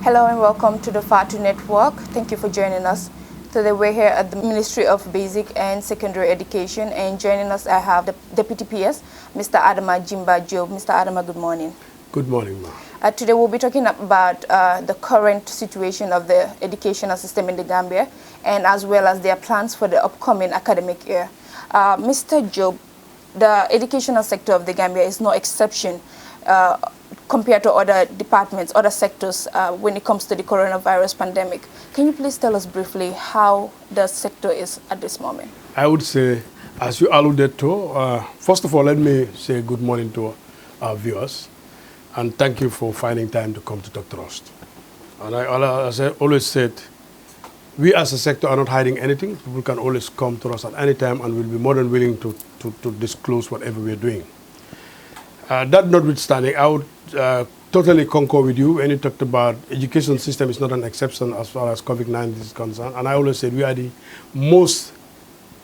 Hello and welcome to the FATU Network. Thank you for joining us. Today we're here at the Ministry of Basic and Secondary Education, and joining us I have the Deputy PS, Mr. Adama Jimba Job. Mr. Adama, good morning. Good morning, ma'am. Today we'll be talking about the current situation of the educational system in the Gambia, and as well as their plans for the upcoming academic year. Mr. Job, the educational sector of the Gambia is no exception compared to other departments, other sectors when it comes to the coronavirus pandemic. Can you please tell us briefly how the sector is at this moment? I would say, as you alluded to, first of all, let me say good morning to our viewers, and thank you for finding time to come to talk to us. And as I always said, we as a sector are not hiding anything. People can always come to us at any time, and we'll be more than willing to disclose whatever we're doing. That notwithstanding, I would totally concur with you when you talked about education system is not an exception as far as COVID-19 is concerned. And I always said we are the most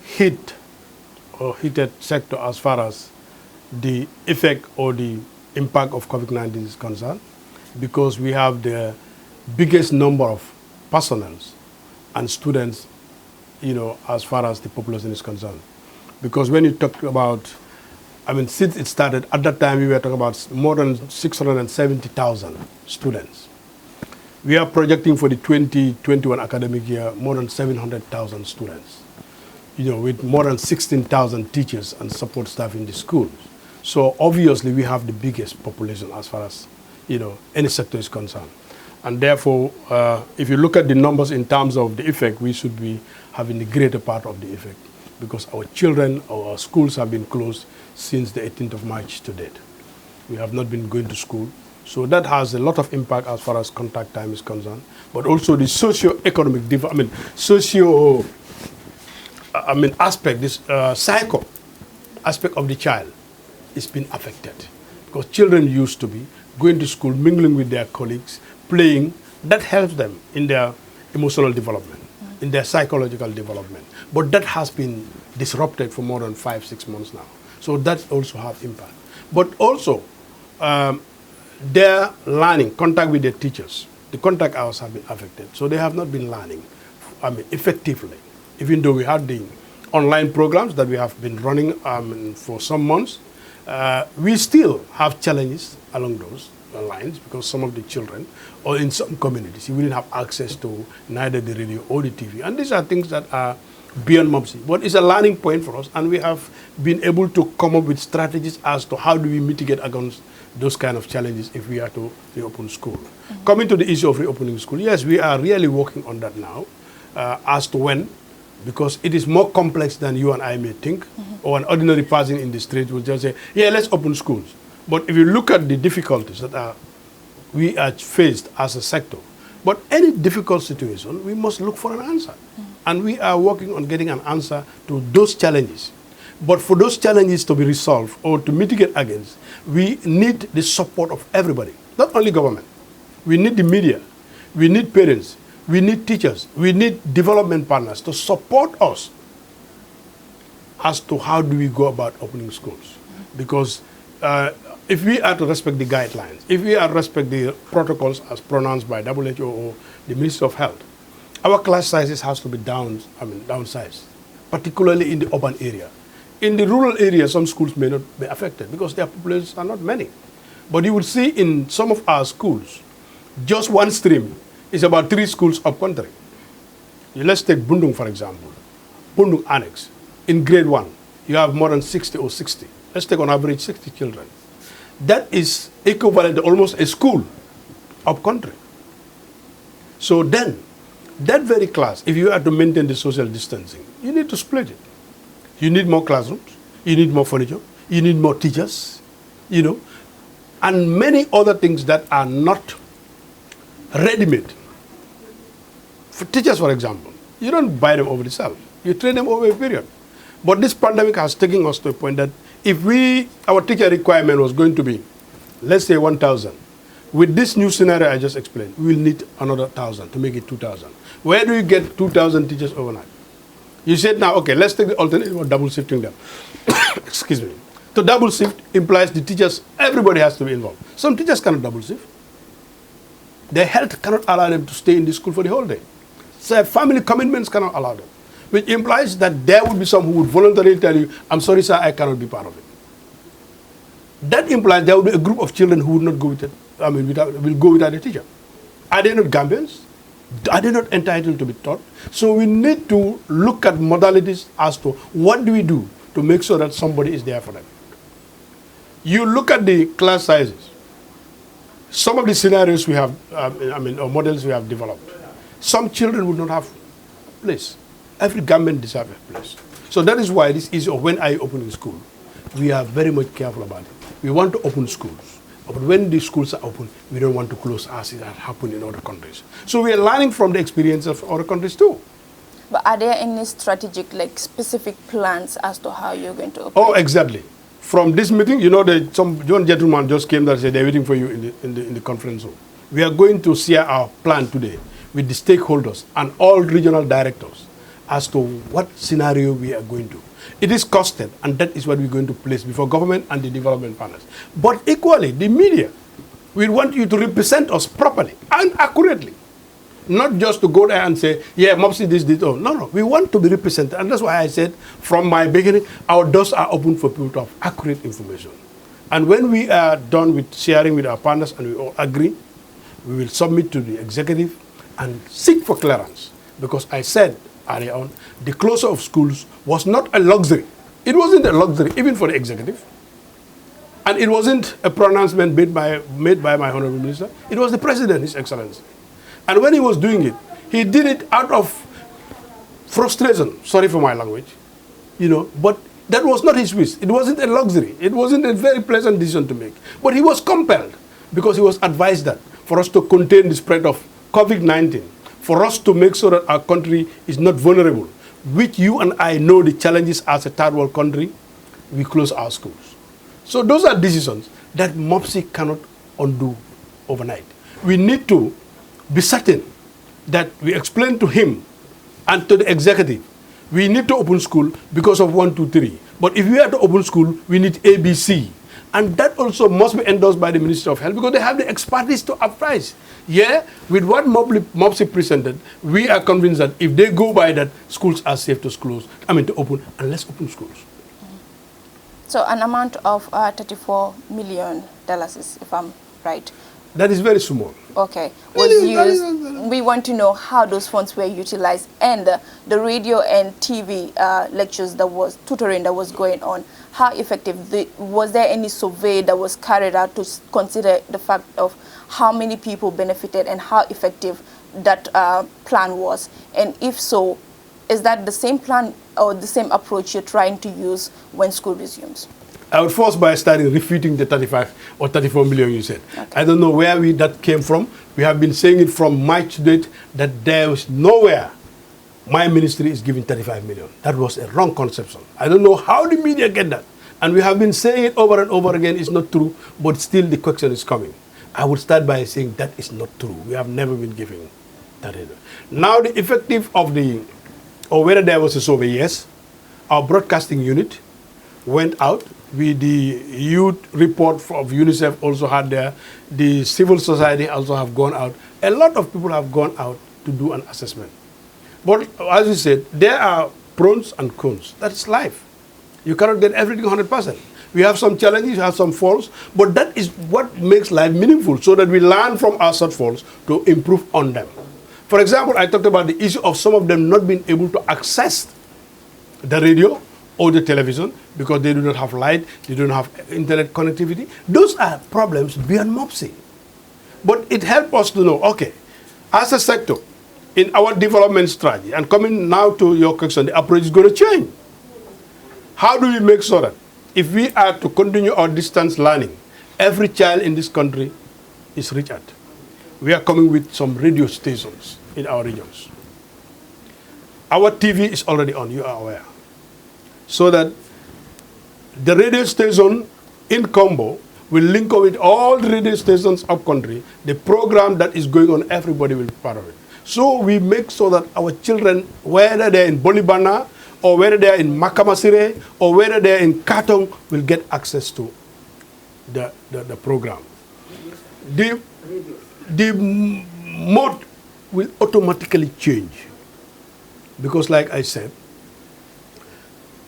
heated sector as far as the effect or the impact of COVID-19 is concerned, because we have the biggest number of personnel and students, as far as the population is concerned. Because when you talk about, since it started, at that time we were talking about more than 670,000 students. We are projecting for the 2021 academic year more than 700,000 students, with more than 16,000 teachers and support staff in the schools. So obviously we have the biggest population as far as, any sector is concerned. And therefore, if you look at the numbers in terms of the effect, we should be having the greater part of the effect, because our children, our schools have been closed since the 18th of March to date. We have not been going to school. So that has a lot of impact as far as contact time is concerned, but also the socio-economic, aspect, this psycho aspect of the child is being affected. Because children used to be going to school, mingling with their colleagues, playing. That helps them in their emotional development, in their psychological development. But that has been disrupted for more than 5-6 months now. So that also has impact. But also, their learning, contact with their teachers, the contact hours have been affected. So they have not been learning, effectively. Even though we had the online programs that we have been running for some months, we still have challenges along those lines, because some of the children, or in some communities, we didn't have access to neither the radio or the TV. And these are things that are beyond Mobse. But it's a learning point for us, and we have been able to come up with strategies as to how do we mitigate against those kind of challenges if we are to reopen school. Coming to the issue of reopening school, yes, we are really working on that now, as to when, because it is more complex than you and I may think, or an ordinary person in the street will just say, yeah, let's open schools. But if you look at the difficulties that we are faced as a sector, but any difficult situation, we must look for an answer. And we are working on getting an answer to those challenges. But for those challenges to be resolved or to mitigate against, we need the support of everybody, not only government. We need the media, we need parents, we need teachers, we need development partners to support us as to how do we go about opening schools. Because if we are to respect the guidelines, if we are to respect the protocols as pronounced by WHO or the Ministry of Health, our class sizes has to be downsized, particularly in the urban area. In the rural area, some schools may not be affected because their populations are not many. But you will see in some of our schools, just one stream is about 3 schools up country. Let's take Bundung, for example. Bundung Annex. In grade 1, you have more than 60 or 60. Let's take on average 60 children. That is equivalent to almost a school up country. So then, that very class, if you are to maintain the social distancing, you need to split it. You need more classrooms, you need more furniture, you need more teachers, and many other things that are not ready-made. For teachers, for example, you don't buy them over the shelf. You train them over a period. But this pandemic has taken us to a point that if our teacher requirement was going to be, let's say 1,000, with this new scenario I just explained, we will need another 1,000 to make it 2,000. Where do you get 2,000 teachers overnight? You said now, okay, let's take the alternative of double shifting them. Excuse me. To double shift implies the teachers, everybody has to be involved. Some teachers cannot double shift. Their health cannot allow them to stay in the school for the whole day. So family commitments cannot allow them, which implies that there would be some who would voluntarily tell you, I'm sorry, sir, I cannot be part of it. That implies there will be a group of children who would not go with it, will go without a teacher. Are they not Gambians? Are they not entitled to be taught? So we need to look at modalities as to what do we do to make sure that somebody is there for them. You look at the class sizes. Some of the scenarios we have, or models we have developed, some children would not have place. Every Gambian deserves a place. So that is why this issue of when are you opening school, we are very much careful about it. We want to open schools. But when the schools are open, we don't want to close as it has happened in other countries. So we are learning from the experience of other countries too. But are there any strategic, like specific plans as to how you're going to open? Oh, exactly. From this meeting, you know, some one gentleman just came there and said they're waiting for you in the conference room. We are going to share our plan today with the stakeholders and all regional directors as to what scenario we are going to. It is costed, and that is what we're going to place before government and the development partners. But equally, the media, we want you to represent us properly and accurately. Not just to go there and say, yeah, Mobse this. Oh, no. We want to be represented. And that's why I said from my beginning, our doors are open for people to have accurate information. And when we are done with sharing with our partners and we all agree, we will submit to the executive and seek for clearance. Because I said earlier on, the closure of schools was not a luxury. It wasn't a luxury, even for the executive. And it wasn't a pronouncement made by my Honorable Minister. It was the President, His Excellency. And when he was doing it, he did it out of frustration. Sorry for my language. You know, but that was not his wish. It wasn't a luxury. It wasn't a very pleasant decision to make. But he was compelled because he was advised that for us to contain the spread of COVID-19, for us to make sure that our country is not vulnerable, which you and I know the challenges as a third world country, we close our schools. So those are decisions that Mobse cannot undo overnight. We need to be certain that we explain to him and to the executive, we need to open school because of 1, 2, 3. But if we are to open school, we need ABC. And that also must be endorsed by the Ministry of Health because they have the expertise to advise. Yeah, with what Mobse presented, we are convinced that if they go by that, schools are safe to open, and let's open schools. So an amount of $34 million, if I'm right. That is very small. Okay, was used. We want to know how those funds were utilized and the radio and TV lectures tutoring that was going on. How effective? Was there any survey that was carried out to consider the fact of how many people benefited and how effective that plan was? And if so, is that the same plan or the same approach you're trying to use when school resumes? I would first by starting refuting the 35 or 34 million you said. Okay. I don't know where that came from. We have been saying it from March to date that there is nowhere my ministry is giving 35 million. That was a wrong conception. I don't know how the media get that. And we have been saying it over and over again. It's not true, but still the question is coming. I would start by saying that is not true. We have never been giving that either. Now the effective of or whether there was a survey, yes. Our broadcasting unit went out with the youth report of UNICEF also had there. The civil society also have gone out. A lot of people have gone out to do an assessment. But as you said, there are pros and cons. That's life. You cannot get everything 100%. We have some challenges, we have some faults, but that is what makes life meaningful so that we learn from our shortfalls to improve on them. For example, I talked about the issue of some of them not being able to access the radio or the television because they do not have light, they don't have internet connectivity. Those are problems beyond Mobse. But it helps us to know, okay, as a sector, in our development strategy, and coming now to your question, the approach is going to change. How do we make sure that if we are to continue our distance learning, every child in this country is reached at? We are coming with some radio stations in our regions. Our TV is already on, you are aware. So that the radio station in Combo will link up with all the radio stations up country. The program that is going on, everybody will be part of it. So we make sure that our children, whether they're in Bolibana, or whether they're in Makamasire, or whether they're in Katong, will get access to the program. the mode will automatically change. Because like I said,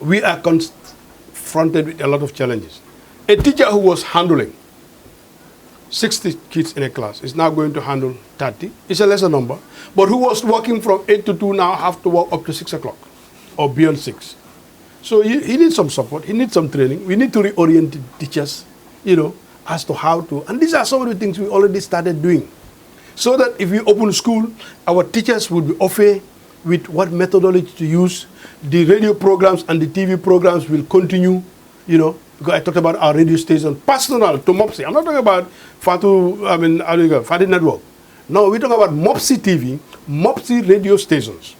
we are confronted with a lot of challenges. A teacher who was handling 60 kids in a class is now going to handle 30. It's a lesser number. But who was working from 8 to 2 now have to work up to 6 o'clock or beyond 6. So he needs some support. He needs some training. We need to reorient the teachers, as to how to. And these are some of the things we already started doing. So that if we open school, our teachers will be au fait with what methodology to use. The radio programs and the TV programs will continue, because I talked about our radio station, personal to Mobse. I'm not talking about Fati Network. No, we're talking about Mobse TV, Mobse radio stations.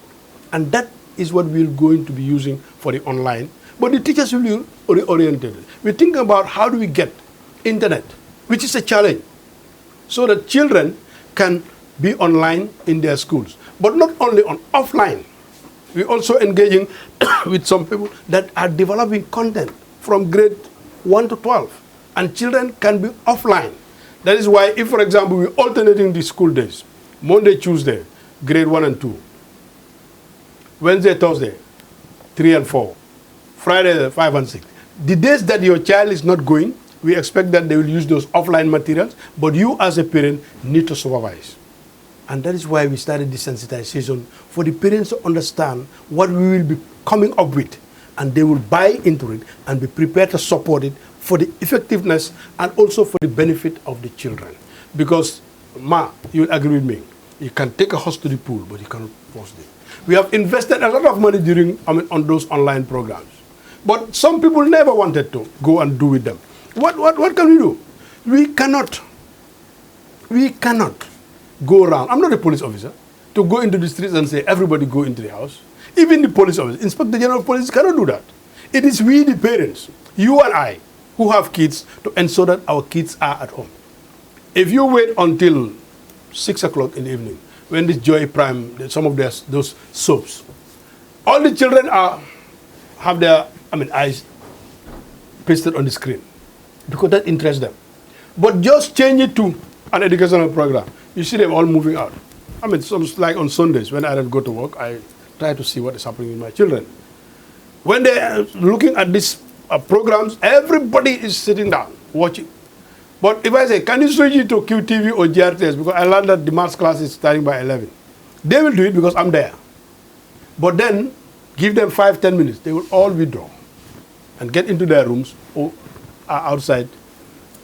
And that is what we're going to be using for the online. But the teachers will be oriented. We're thinking about how do we get internet, which is a challenge, so that children can be online in their schools. But not only on offline. We're also engaging with some people that are developing content from grade 1 to 12. And children can be offline. That is why if, for example, we're alternating the school days, Monday, Tuesday, grade 1 and 2. Wednesday, Thursday, 3 and 4. Friday, 5 and 6. The days that your child is not going, we expect that they will use those offline materials, but you as a parent need to supervise. And that is why we started desensitization, for the parents to understand what we will be coming up with, and they will buy into it and be prepared to support it for the effectiveness and also for the benefit of the children. Because, you'll agree with me, you can take a horse to the pool, but you cannot force it. We have invested a lot of money on those online programs. But some people never wanted to go and do with them. What can we do? We cannot go around. I'm not a police officer to go into the streets and say, everybody go into the house. Even the police officer, Inspector General of Police cannot do that. It is we, the parents, you and I, who have kids, to ensure that our kids are at home. If you wait until 6 o'clock in the evening, when this Joy Prime, some of those soaps, all the children have their eyes pasted on the screen, because that interests them. But just change it to an educational program. You see them all moving out. Like on Sundays, when I don't go to work, I try to see what is happening with my children. When they are looking at these programs, everybody is sitting down, watching. But if I say, can you switch it to QTV or GRTS, because I learned that the maths class is starting by 11. They will do it because I'm there. But then, give them 5-10 minutes, they will all withdraw and get into their rooms or are outside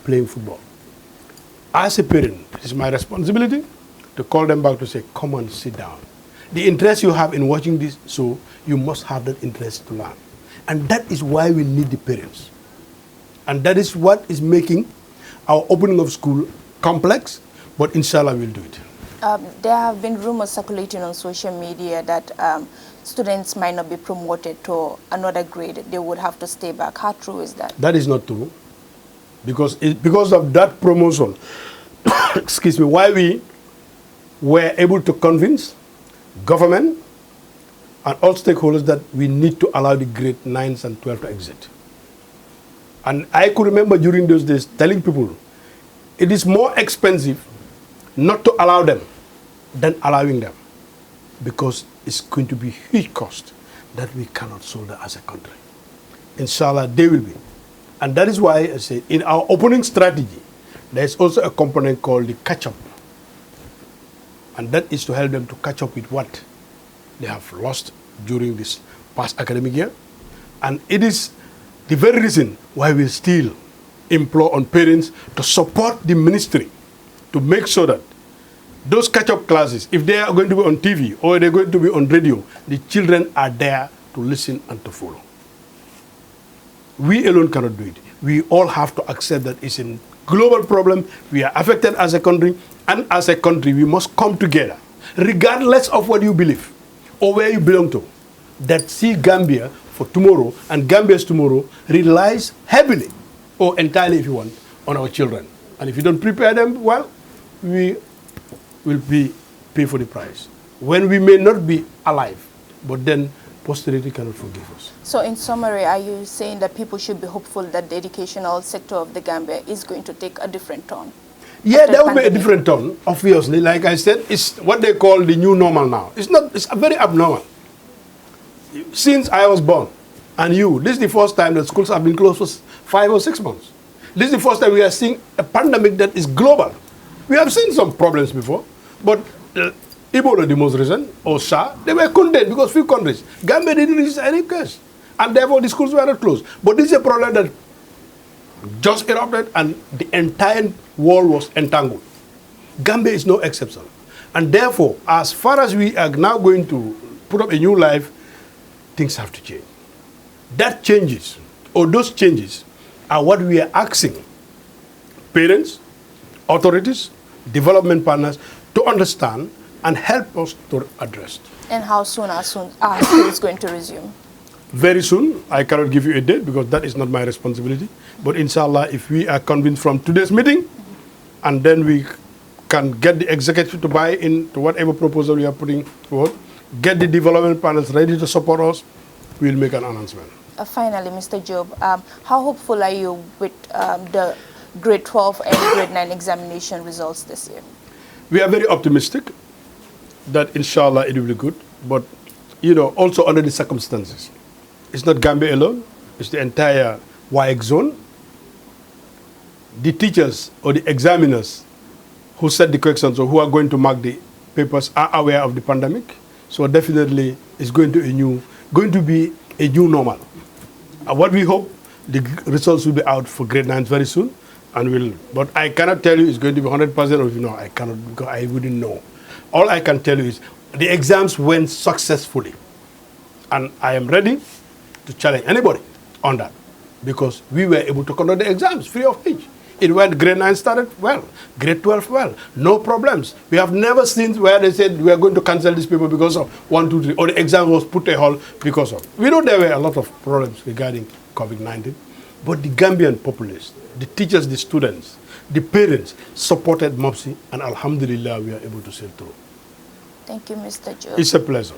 playing football. As a parent, it is my responsibility to call them back to say, come and sit down. The interest you have in watching this show, you must have that interest to learn. And that is why we need the parents. And that is what is making our opening of school complex, but inshallah we'll do it. There have been rumors circulating on social media that students might not be promoted to another grade. They would have to stay back. How true is that? That is not true. Because of that promotion, excuse me, why we were able to convince government and all stakeholders that we need to allow the grade 9s and 12 to exit. And I could remember during those days telling people, it is more expensive not to allow them than allowing them, because it's going to be huge cost that we cannot shoulder as a country. Inshallah, they will be. And that is why I say, in our opening strategy, there is also a component called the catch-up. And that is to help them to catch up with what they have lost during this past academic year. And it is the very reason why we still implore on parents to support the ministry to make sure that those catch-up classes, if they are going to be on TV or they're going to be on radio, the children are there to listen and to follow. We alone cannot do it. We all have to accept that it's a global problem. We are affected as a country, and as a country, we must come together, regardless of what you believe or where you belong to, that see Gambia for tomorrow, and Gambia's tomorrow relies heavily, or entirely if you want, on our children. And if you don't prepare them well, we will pay for the price. When we may not be alive, but then posterity cannot forgive us. So in summary, are you saying that people should be hopeful that the educational sector of the Gambia is going to take a different turn? Yeah, that would be a different tone, obviously. Like I said, it's what they call the new normal now. It's not, it's very abnormal. Since I was born, and this is the first time that schools have been closed for 5 or 6 months. This is the first time we are seeing a pandemic that is global. We have seen some problems before, but Ebola, the most recent, or SARS, they were contained because few countries. Gambia didn't reach any case, and therefore the schools were not closed. But this is a problem that just erupted, and the entire world was entangled. Gambia is no exception. And therefore, as far as we are now going to put up a new life, things have to change. That changes, or those changes, are what we are asking parents, authorities, development partners to understand and help us to address. And how soon are schools going to resume? Very soon. I cannot give you a date because that is not my responsibility. But inshallah, if we are convinced from today's meeting, and then we can get the executive to buy into whatever proposal we are putting forward, get the development partners ready to support us, we will make an announcement. Finally, Mr. Job, how hopeful are you with the grade 12 and grade 9 examination results this year? We are very optimistic that inshallah it will be good, but also under the circumstances. It's not Gambia alone, it's the entire YX zone. The teachers or the examiners who set the questions or who are going to mark the papers are aware of the pandemic. So definitely it's going to be a new normal. What we hope, the results will be out for grade 9 very soon, but I cannot tell you it's going to be 100% or I cannot, because I wouldn't know. All I can tell you is the exams went successfully, and I am ready to challenge anybody on that, because we were able to conduct the exams free of charge. It went, grade 9 started well, grade 12 well, no problems. We have never seen where they said we are going to cancel these people because of 1, 2, 3, or the exam was put a halt because of. We know there were a lot of problems regarding COVID-19, but the Gambian populace, the teachers, the students, the parents supported Mobse, and alhamdulillah we are able to sail through. Thank you, Mr. Job. It's a pleasure.